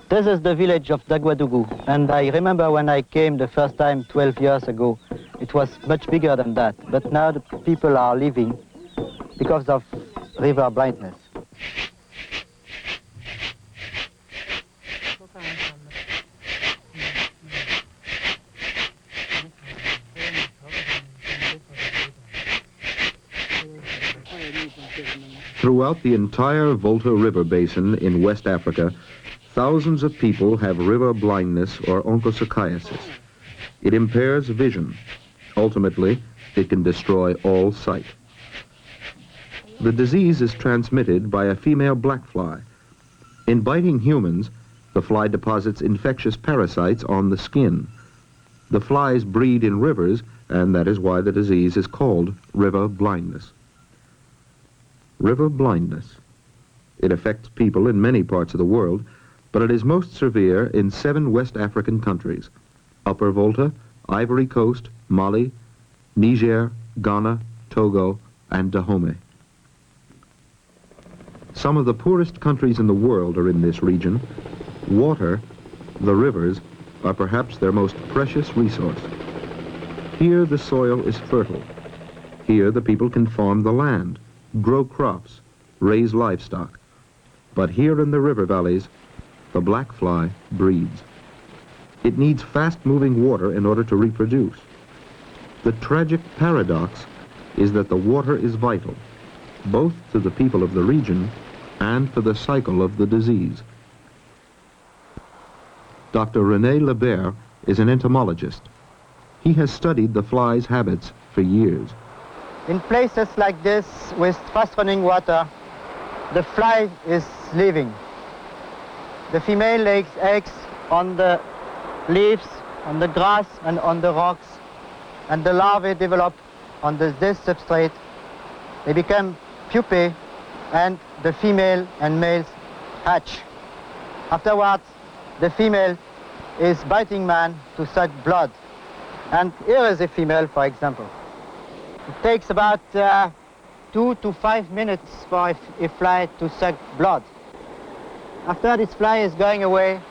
This is the village of Daguadougou, and I remember when I came the first time 12 years ago, it was much bigger than that, but now the people are leaving because of river blindness. Throughout the entire Volta River basin in West Africa, thousands of people have river blindness or onchocerciasis. It impairs vision. Ultimately, it can destroy all sight. The disease is transmitted by a female black fly. In biting humans, the fly deposits infectious parasites on the skin. The flies breed in rivers, and that is why the disease is called river blindness. River blindness. It affects people in many parts of the world, but it is most severe in 7 West African countries: Upper Volta, Ivory Coast, Mali, Niger, Ghana, Togo, and Dahomey. Some of the poorest countries in the world are in this region. Water, the rivers, are perhaps their most precious resource. Here the soil is fertile. Here the people can farm the land, grow crops, raise livestock. But here in the river valleys, the black fly breeds. It needs fast-moving water in order to reproduce. The tragic paradox is that the water is vital, both to the people of the region and for the cycle of the disease. Dr. René Lebert is an entomologist. He has studied the fly's habits for years. In places like this with fast-running water, the fly is living. The female lays eggs on the leaves, on the grass, and on the rocks, and the larvae develop on this substrate. They become pupae, and the female and males hatch. Afterwards, the female is biting man to suck blood. And here is a female, for example. It takes about 2 to 5 minutes for a fly to suck blood. After this fly is going away,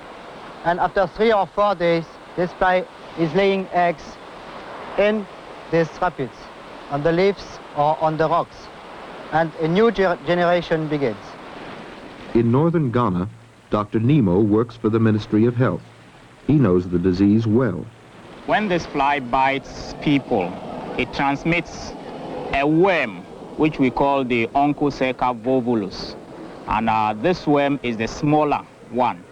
and after 3 or 4 days, this fly is laying eggs in these rapids, on the leaves or on the rocks, and a new generation begins. In northern Ghana, Dr. Nemo works for the Ministry of Health. He knows the disease well. When this fly bites people, it transmits a worm, which we call the Onchocerca volvulus. And this worm is the smaller one.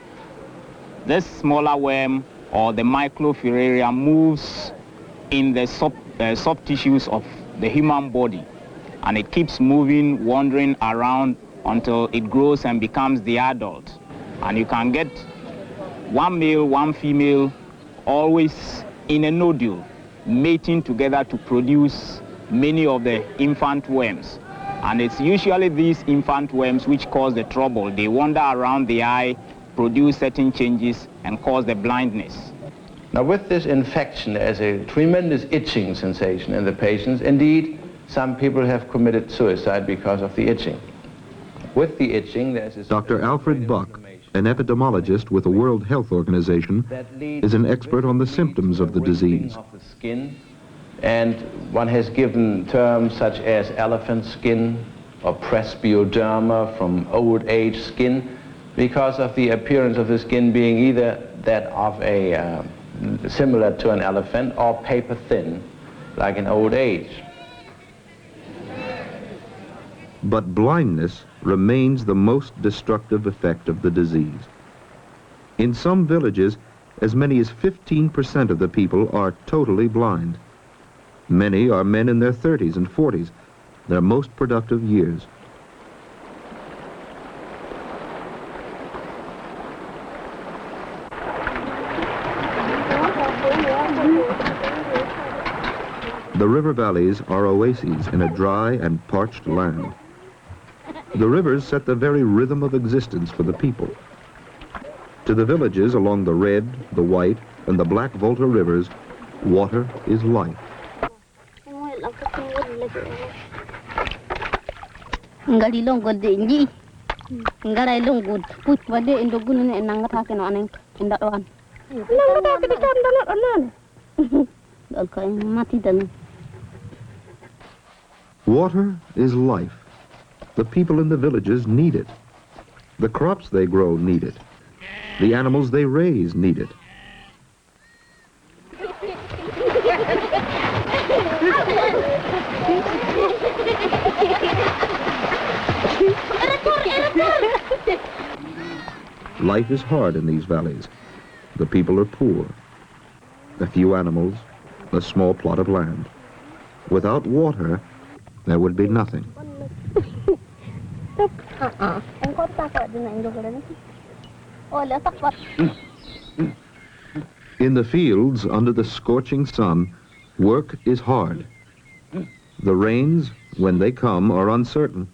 This smaller worm, or the microfilarium, moves in the soft tissues of the human body. And it keeps moving, wandering around until it grows and becomes the adult. And you can get one male, one female, always in a nodule, mating together to produce many of the infant worms. And it's usually these infant worms which cause the trouble. They wander around the eye, produce certain changes, and cause the blindness. Now, with this infection, there's a tremendous itching sensation in the patients. Indeed, some people have committed suicide because of the itching. With the itching, there's this... Dr. Alfred Buck, an epidemiologist with the World Health Organization, is an expert on the symptoms of the disease. And one has given terms such as elephant skin or presbyoderma, from old age skin, because of the appearance of the skin being either that of a similar to an elephant or paper thin, like in old age. But blindness remains the most destructive effect of the disease. In some villages, as many as 15% of the people are totally blind. Many are men in their 30s and 40s, their most productive years. The river valleys are oases in a dry and parched land. The rivers set the very rhythm of existence for the people. To the villages along the Red, the White, and the Black Volta rivers, water is life. Water is life. The people in the villages need it. The crops they grow need it. The animals they raise need it. Life is hard in these valleys. The people are poor. A few animals, a small plot of land. Without water, there would be nothing. In the fields, under the scorching sun, work is hard. The rains, when they come, are uncertain.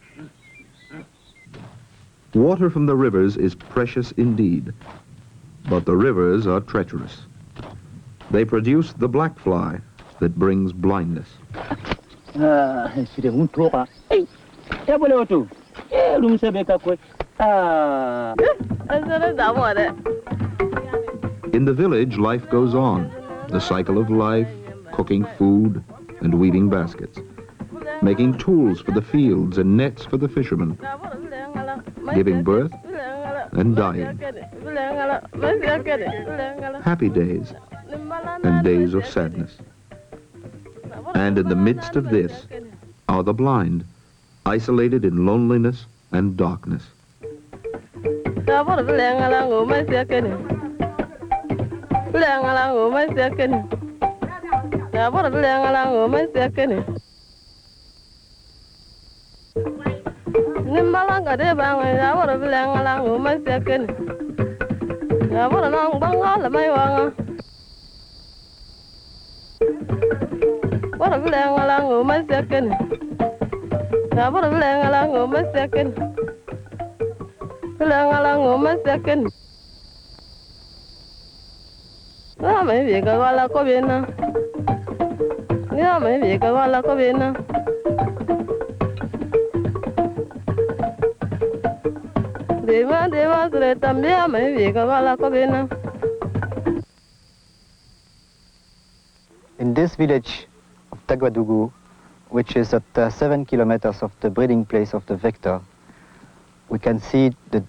Water from the rivers is precious indeed, but the rivers are treacherous. They produce the black fly that brings blindness. In the village, life goes on. The cycle of life, cooking food and weaving baskets, making tools for the fields and nets for the fishermen, giving birth and dying. Happy days and days of sadness. And in the midst of this are the blind, isolated in loneliness and darkness. In this village of Taguadougou, which is at 7 kilometers of the breeding place of the vector, we can see the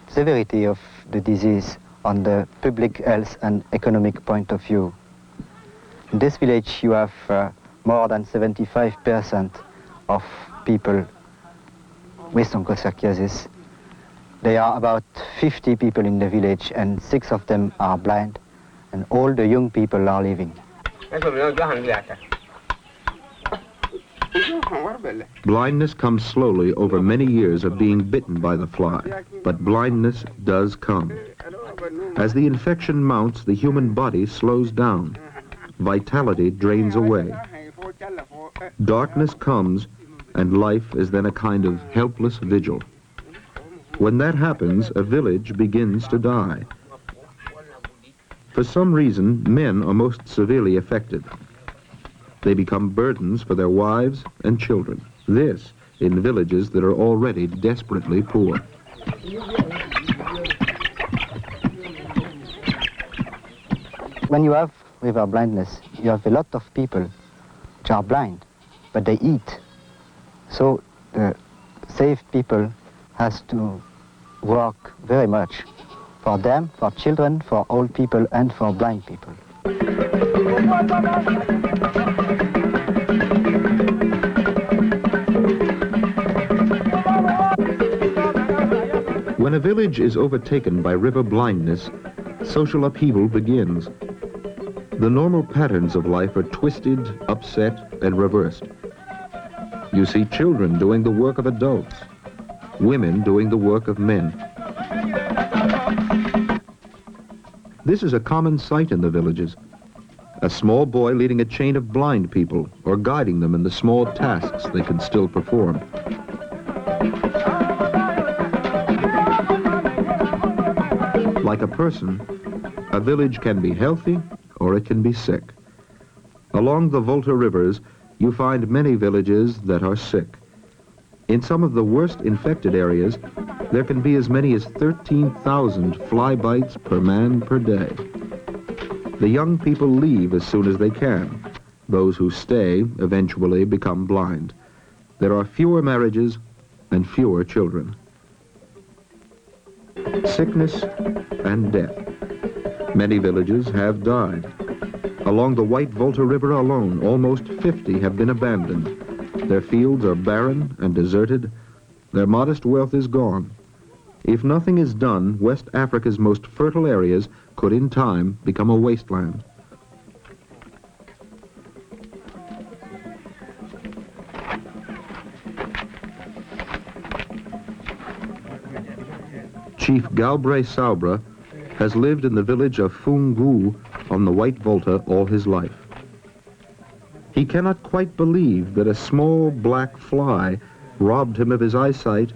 severity of the disease on the public health and economic point of view. In this village you have more than 75% of people with onchocerciasis. There are about 50 people in the village and 6 of them are blind and all the young people are living. Blindness comes slowly over many years of being bitten by the fly, but blindness does come. As the infection mounts, the human body slows down. Vitality drains away. Darkness comes, and life is then a kind of helpless vigil. When that happens, a village begins to die. For some reason, men are most severely affected. They become burdens for their wives and children. This in villages that are already desperately poor. When you have river blindness, you have a lot of people which are blind, but they eat. So the safe people has to work very much for them, for children, for old people, and for blind people. When a village is overtaken by river blindness, social upheaval begins. The normal patterns of life are twisted, upset, and reversed. You see children doing the work of adults, women doing the work of men. This is a common sight in the villages. A small boy leading a chain of blind people or guiding them in the small tasks they can still perform. Like a person, a village can be healthy or it can be sick. Along the Volta rivers, you find many villages that are sick. In some of the worst infected areas, there can be as many as 13,000 fly bites per man per day. The young people leave as soon as they can. Those who stay eventually become blind. There are fewer marriages and fewer children. Sickness and death. Many villages have died. Along the White Volta River alone, almost 50 have been abandoned. Their fields are barren and deserted. Their modest wealth is gone. If nothing is done, West Africa's most fertile areas could in time become a wasteland. Chief Galbraith Saubra has lived in the village of Fungu on the White Volta all his life. He cannot quite believe that a small black fly robbed him of his eyesight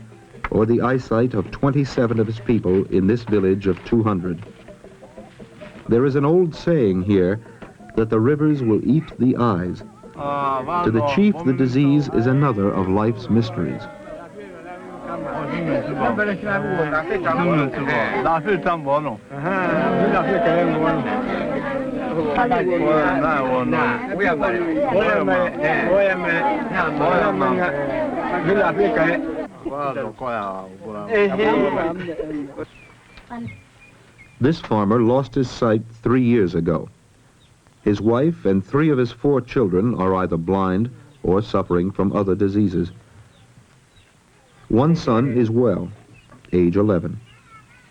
or the eyesight of 27 of his people in this village of 200. There is an old saying here that the rivers will eat the eyes. To the chief, the disease is another of life's mysteries. This farmer lost his sight 3 years ago. His wife and 3 of his 4 children are either blind or suffering from other diseases. One son is well, age 11.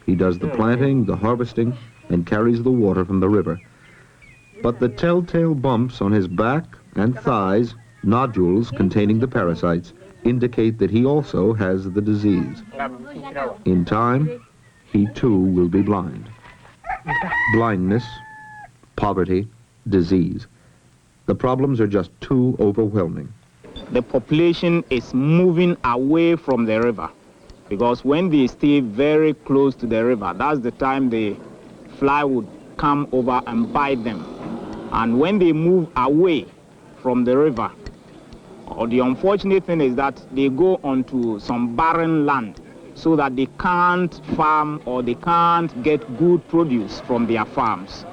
He does the planting, the harvesting, and carries the water from the river. But the telltale bumps on his back and thighs, nodules containing the parasites, indicate that he also has the disease. In time, he too will be blind. Blindness, poverty, disease. The problems are just too overwhelming. The population is moving away from the river because when they stay very close to the river, that's the time the fly would come over and bite them. And when they move away from the river, or the unfortunate thing is that they go onto some barren land so that they can't farm or they can't get good produce from their farms.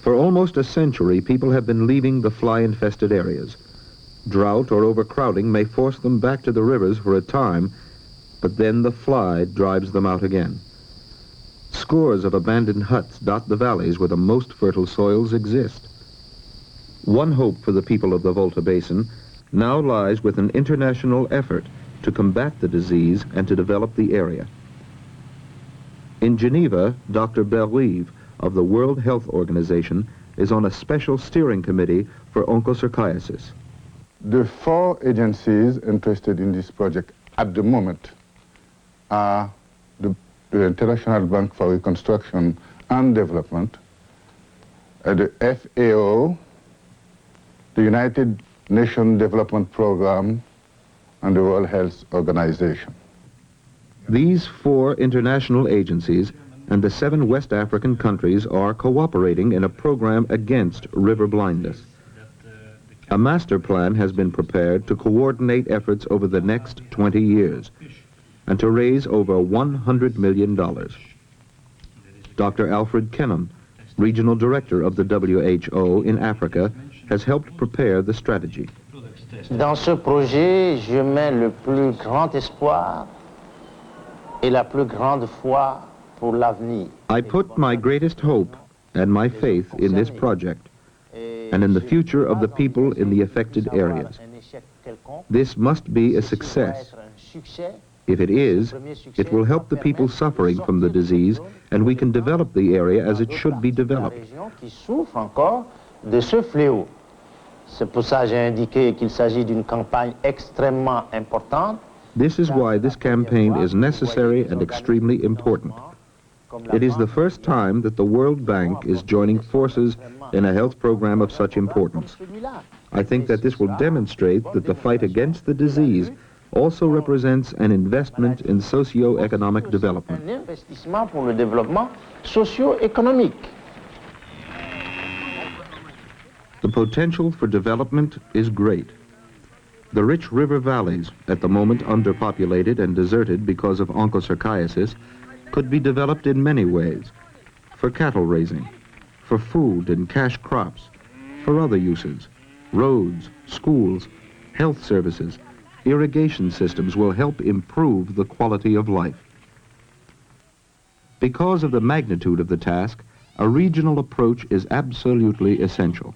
For almost a century, people have been leaving the fly-infested areas. Drought or overcrowding may force them back to the rivers for a time, but then the fly drives them out again. Scores of abandoned huts dot the valleys where the most fertile soils exist. One hope for the people of the Volta Basin now lies with an international effort to combat the disease and to develop the area. In Geneva, Dr. Berive of the World Health Organization is on a special steering committee for onchocerciasis. The 4 agencies interested in this project at the moment are the International Bank for Reconstruction and Development, the FAO, the United Nations Development Program, and the World Health Organization. These 4 international agencies and the 7 West African countries are cooperating in a program against river blindness. A master plan has been prepared to coordinate efforts over the next 20 years and to raise over $100 million. Dr. Alfred Kenham, Regional Director of the WHO in Africa, has helped prepare the strategy. Dans ce projet, je mets le plus grand espoir et la plus grande foi pour l'avenir. I put my greatest hope and my faith in this project and in the future of the people in the affected areas. This must be a success, If it is, it will help the people suffering from the disease, and we can develop the area as it should be developed. C'est pour ça que j'ai indiqué qu'il s'agit d'une campagne extrêmement importante. This is why this campaign is necessary and extremely important. It is the first time that the World Bank is joining forces in a health program of such importance. I think that this will demonstrate that the fight against the disease also represents an investment in socio-economic development. Un investissement pour le développement socio-économique. The potential for development is great. The rich river valleys, at the moment underpopulated and deserted because of onchocerciasis, could be developed in many ways: for cattle raising, for food and cash crops, for other uses. Roads, schools, health services, irrigation systems will help improve the quality of life. Because of the magnitude of the task, a regional approach is absolutely essential.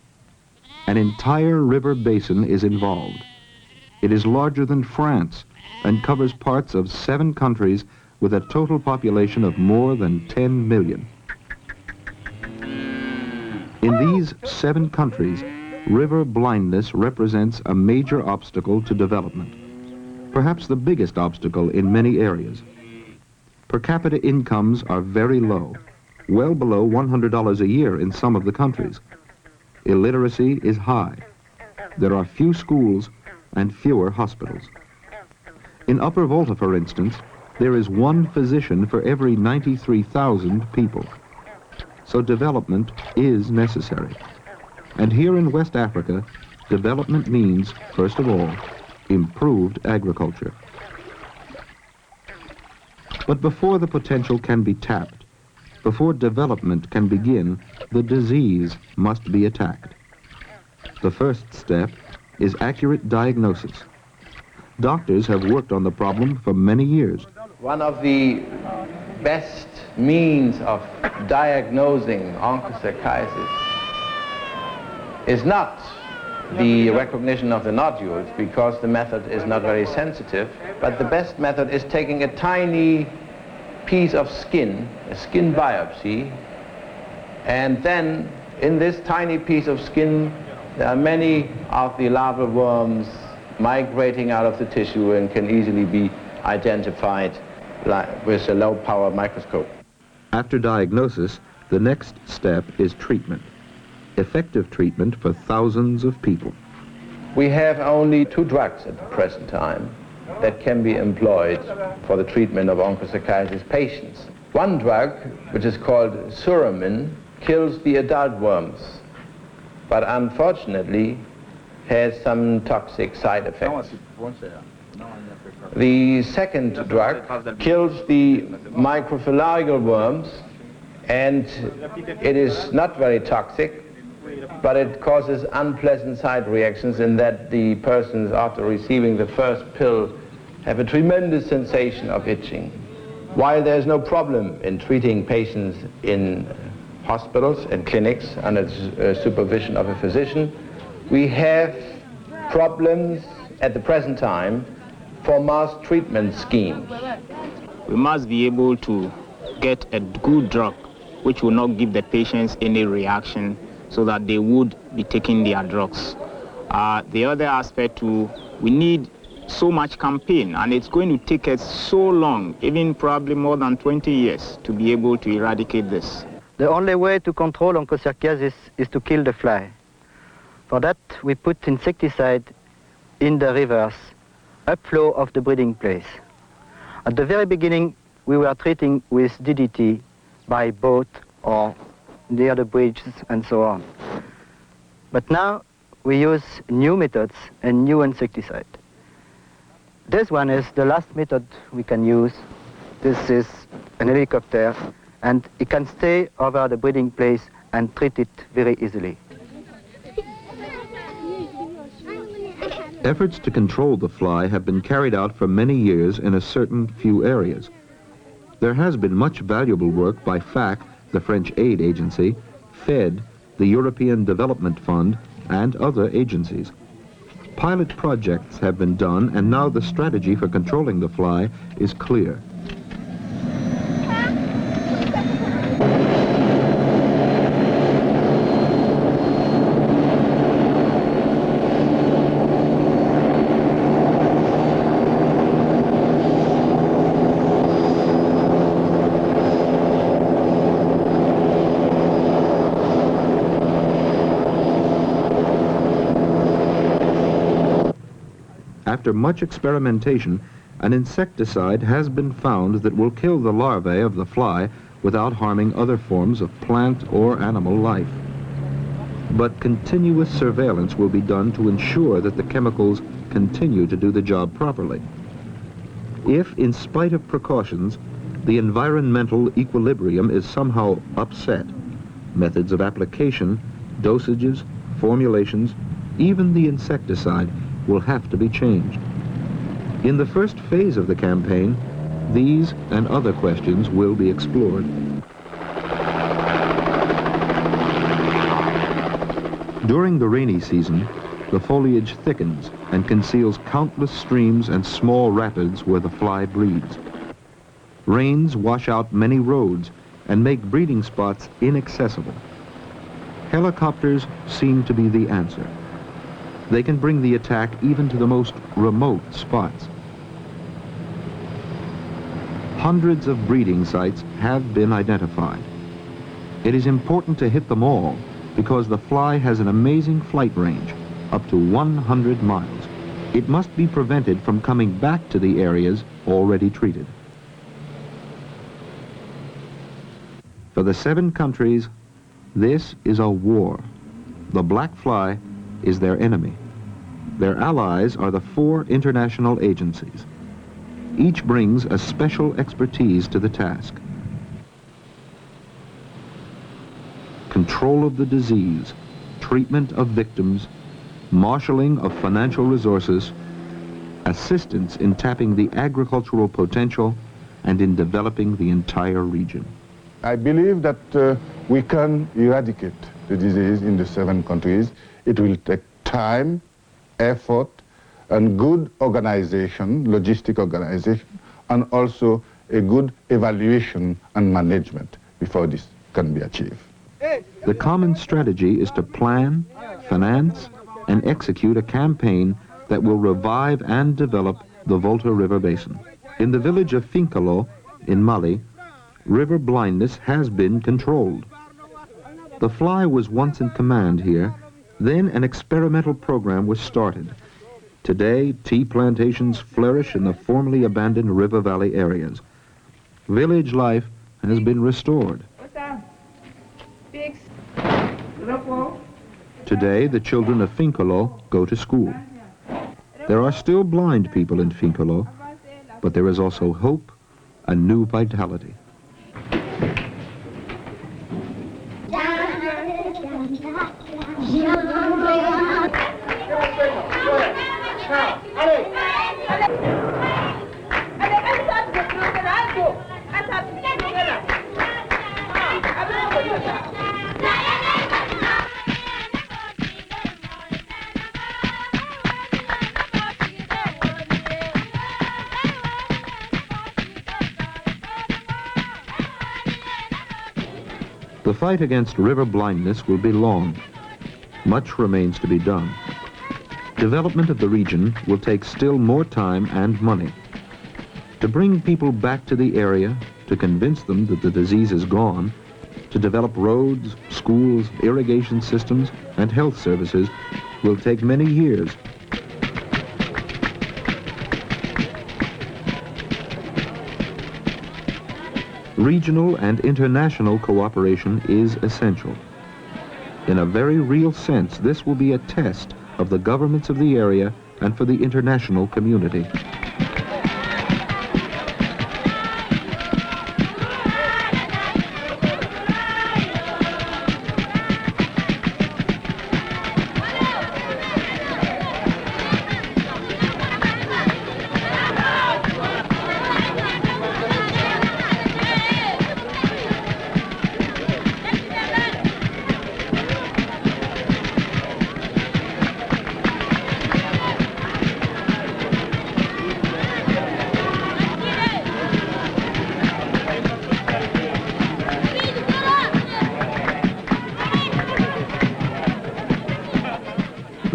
An entire river basin is involved. It is larger than France and covers parts of 7 countries with a total population of more than 10 million. In these 7 countries, river blindness represents a major obstacle to development, perhaps the biggest obstacle in many areas. Per capita incomes are very low, well below $100 a year in some of the countries. Illiteracy is high. There are few schools and fewer hospitals. In Upper Volta, for instance, there is 1 physician for every 93,000 people. So development is necessary. And here in West Africa, development means, first of all, improved agriculture. But before the potential can be tapped, before development can begin, the disease must be attacked. The first step is accurate diagnosis. Doctors have worked on the problem for many years. One of the best means of diagnosing onchocerciasis is not the recognition of the nodules, because the method is not very sensitive, but the best method is taking a tiny piece of skin, a skin biopsy, and then in this tiny piece of skin there are many of the larval worms migrating out of the tissue and can easily be identified with a low-power microscope. After diagnosis, the next step is treatment. Effective treatment for thousands of people. We have only 2 drugs at the present time that can be employed for the treatment of onchocerciasis patients. One drug, which is called suramin, kills the adult worms, but unfortunately has some toxic side effects. The second drug kills the microphylarial worms, and it is not very toxic, but it causes unpleasant side reactions in that the persons, after receiving the first pill, have a tremendous sensation of itching. While there's no problem in treating patients in hospitals and clinics under the supervision of a physician, we have problems at the present time for mass treatment schemes. We must be able to get a good drug which will not give the patients any reaction, so that they would be taking their drugs. The other aspect too, we need so much campaign, and it's going to take us so long, even probably more than 20 years, to be able to eradicate this. The only way to control onchocerciasis is to kill the fly. For that, we put insecticide in the rivers, upflow of the breeding place. At the very beginning, we were treating with DDT by boat or near the bridges and so on. But now we use new methods and new insecticide. This one is the last method we can use. This is an helicopter, and it can stay over the breeding place and treat it very easily. Efforts to control the fly have been carried out for many years in a certain few areas. There has been much valuable work by FAC, the French aid agency, FED, the European Development Fund, and other agencies. Pilot projects have been done, and now the strategy for controlling the fly is clear. After much experimentation, an insecticide has been found that will kill the larvae of the fly without harming other forms of plant or animal life. But continuous surveillance will be done to ensure that the chemicals continue to do the job properly. If, in spite of precautions, the environmental equilibrium is somehow upset, methods of application, dosages, formulations, even the insecticide will have to be changed. In the first phase of the campaign, these and other questions will be explored. During the rainy season, the foliage thickens and conceals countless streams and small rapids where the fly breeds. Rains wash out many roads and make breeding spots inaccessible. Helicopters seem to be the answer. They can bring the attack even to the most remote spots. Hundreds of breeding sites have been identified. It is important to hit them all because the fly has an amazing flight range, up to 100 miles. It must be prevented from coming back to the areas already treated. For the 7 countries, this is a war. The black fly is their enemy. Their allies are the 4 international agencies. Each brings a special expertise to the task. Control of the disease, treatment of victims, marshaling of financial resources, assistance in tapping the agricultural potential, and in developing the entire region. I believe that we can eradicate the disease in the 7 countries. It will take time, effort, and good organization, logistic organization, and also a good evaluation and management before this can be achieved. The common strategy is to plan, finance, and execute a campaign that will revive and develop the Volta River Basin. In the village of Finkalo, in Mali, river blindness has been controlled. The fly was once in command here. Then an experimental program was started. Today, tea plantations flourish in the formerly abandoned river valley areas. Village life has been restored. Today, the children of Finkalo go to school. There are still blind people in Finkalo, but there is also hope and new vitality. The fight against river blindness will be long. Much remains to be done. Development of the region will take still more time and money. To bring people back to the area, to convince them that the disease is gone, to develop roads, schools, irrigation systems, and health services will take many years. Regional and international cooperation is essential. In a very real sense, this will be a test of the governments of the area and for the international community.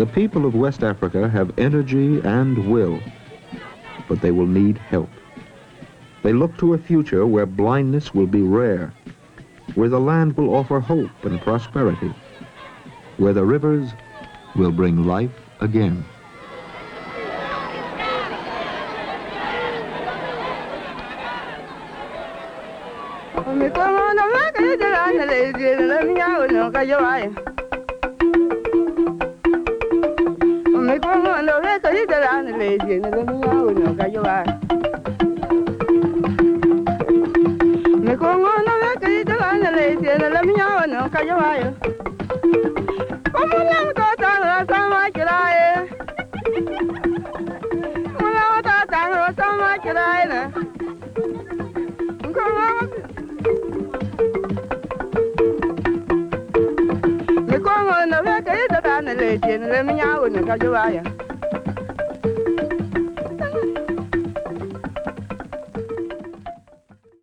The people of West Africa have energy and will, but they will need help. They look to a future where blindness will be rare, where the land will offer hope and prosperity, where the rivers will bring life again. Let me